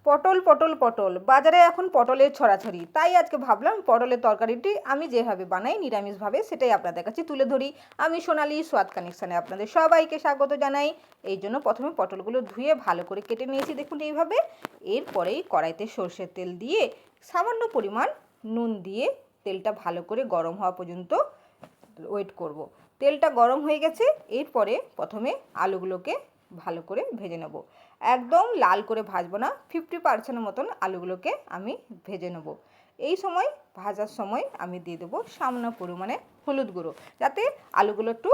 পটল পটল পটল বাজারে এখন পটলের ছড়াছড়ি, তাই আজকে ভাবলাম পটলের তরকারিটি আমি যেভাবে বানাই নিরামিষভাবে সেটাই আপনাদের কাছে তুলে ধরি। আমি সোনালি স্বাদ কানেকশানে আপনাদের সবাইকে স্বাগত জানাই। এই জন্য প্রথমে পটলগুলো ধুয়ে ভালো করে কেটে নিয়েছি, দেখুন এইভাবে। এরপরেই কড়াইতে সর্ষের তেল দিয়ে সামান্য পরিমাণ নুন দিয়ে তেলটা ভালো করে গরম হওয়া পর্যন্ত ওয়েট করব। তেলটা গরম হয়ে গেছে, এরপরে প্রথমে আলুগুলোকে ভালো করে ভেজে নেব। একদম লাল করে ভাজবো না, 50% মতন আলুগুলোকে আমি ভেজে নেব। এই সময় ভাজার সময় আমি দিয়ে দেবো সামান্য পরিমাণে হলুদ গুঁড়ো, যাতে আলুগুলো একটু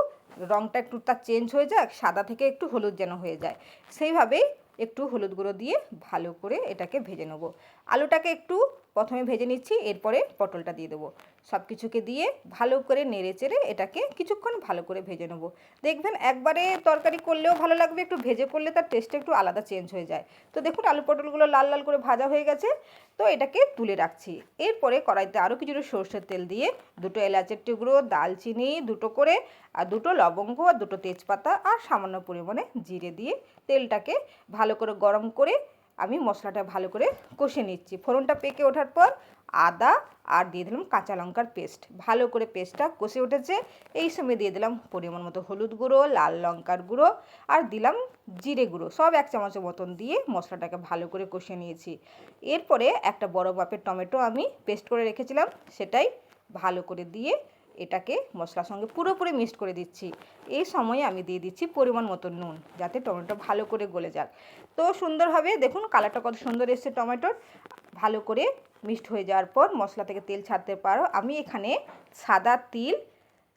রঙটা একটু তার চেঞ্জ হয়ে যাক, সাদা থেকে একটু হলুদ যেন হয়ে যায়, সেইভাবেই একটু হলুদ গুঁড়ো দিয়ে ভালো করে এটাকে ভেজে নেব। আলুটাকে একটু প্রথমে ভেজে নিচ্ছি, এরপরে পটলটা দিয়ে দেবো। সব কিছুকে দিয়ে ভালো করে নেড়ে চেড়ে এটাকে কিছুক্ষণ ভালো করে ভেজে নেব। দেখবেন একবারে তরকারি করলেও ভালো লাগবে, একটু ভেজে করলে তার টেস্টটা একটু আলাদা চেঞ্জ হয়ে যায়। তো দেখুন আলু পটলগুলো লাল লাল করে ভাজা হয়ে গেছে, তো এটাকে তুলে রাখছি। এরপরে কড়াইতে আরও কিছুটা সর্ষের তেল দিয়ে দুটো এলাচের টুকরো, দালচিনি দুটো করে, আর দুটো লবঙ্গ আর দুটো তেজপাতা আর সামান্য পরিমাণে জিরে দিয়ে তেলটাকে ভালো করে গরম করে আমি মশলাটা ভালো করে কষে নিচ্ছি। ফোড়নটা পেকে ওঠার পর আদা আর দিয়ে দিলাম কাঁচা লঙ্কার পেস্ট, ভালো করে পেস্টটা কষে উঠেছে। এই সময় দিয়ে দিলাম পরিমাণ মতো হলুদ গুঁড়ো, লাল লঙ্কার গুঁড়ো আর দিলাম জিরে গুঁড়ো, সব 1 চামচের মতন দিয়ে মশলাটাকে ভালো করে কষে নিয়েছি। এরপরে একটা বড় মাপের টমেটো আমি পেস্ট করে রেখেছিলাম, সেটাই ভালো করে দিয়ে এটাকে মশলার সঙ্গে পুরোপুরি মিক্সড করে দিচ্ছি। এই সময়ে আমি দিয়ে দিচ্ছি পরিমাণ মতো নুন, যাতে টমেটো ভালো করে গলে যাক। তো সুন্দরভাবে দেখুন কালারটা কত সুন্দর এসছে টমেটোর। ভালো করে মিক্সড হয়ে যাওয়ার পর মশলা থেকে তেল ছাড়তে পারো, আমি এখানে সাদা তিল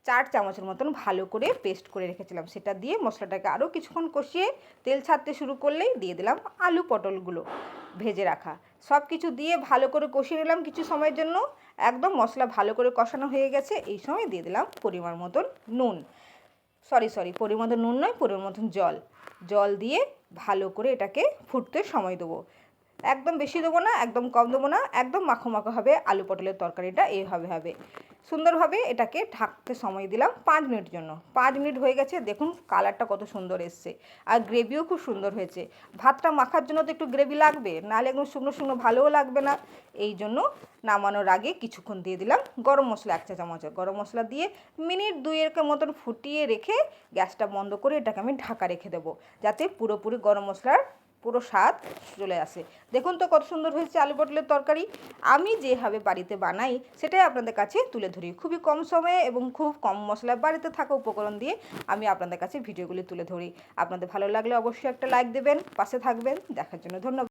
4 চামচের মতন ভালো করে পেস্ট করে রেখেছিলাম, সেটা দিয়ে মশলাটাকে আরও কিছুক্ষণ কষিয়ে তেল ছাড়তে শুরু করলেই দিয়ে দিলাম আলু পটলগুলো ভেজে রাখা। সব কিছু দিয়ে ভালো করে কষিয়ে নিলাম কিছু সময়ের জন্য। একদম মশলা ভালো করে কষানো হয়ে গেছে, এই সময় দিয়ে দিলাম পরিমাণ মতন নুন, পরিমাণ মতন নুন নয়, পরিমাণ মতন জল দিয়ে ভালো করে এটাকে ফুটতে সময় দেবো। একদম বেশি দেবো না, একদম কম দেবো না, একদম মাখো মাখো হবে আলু পটলের তরকারিটা, এইভাবে হবে। সুন্দরভাবে এটাকে ঢাকতে সময় দিলাম 5 মিনিট জন্য। 5 মিনিট হয়ে গেছে, দেখুন কালারটা কত সুন্দর এসছে, আর গ্রেভিও খুব সুন্দর হয়েছে। ভাতটা মাখার জন্য তো একটু গ্রেভি লাগবে, নাহলে একদম শুকনো শুকনো ভালোও লাগবে না। এই জন্য নামানোর আগে কিছুক্ষণ দিয়ে দিলাম গরম মশলা 1 চা চামচ, গরম মশলা দিয়ে মিনিট 2 মতন ফুটিয়ে রেখে গ্যাসটা বন্ধ করে এটাকে আমি ঢাকা রেখে দেবো, যাতে পুরোপুরি গরম মশলার পুরো স্বাদ চলে আসে। দেখুন তো কত সুন্দর হয়েছে আলু পটলের তরকারি। আমি যেভাবে বাড়িতে বানাই সেটাই আপনাদের কাছে তুলে ধরি, খুবই কম সময়ে এবং খুব কম মশলায় বাড়িতে থাকা উপকরণ দিয়ে আমি আপনাদের কাছে ভিডিওগুলি তুলে ধরি। আপনাদের ভালো লাগলে অবশ্যই একটা লাইক দেবেন, পাশে থাকবেন। দেখার জন্য ধন্যবাদ।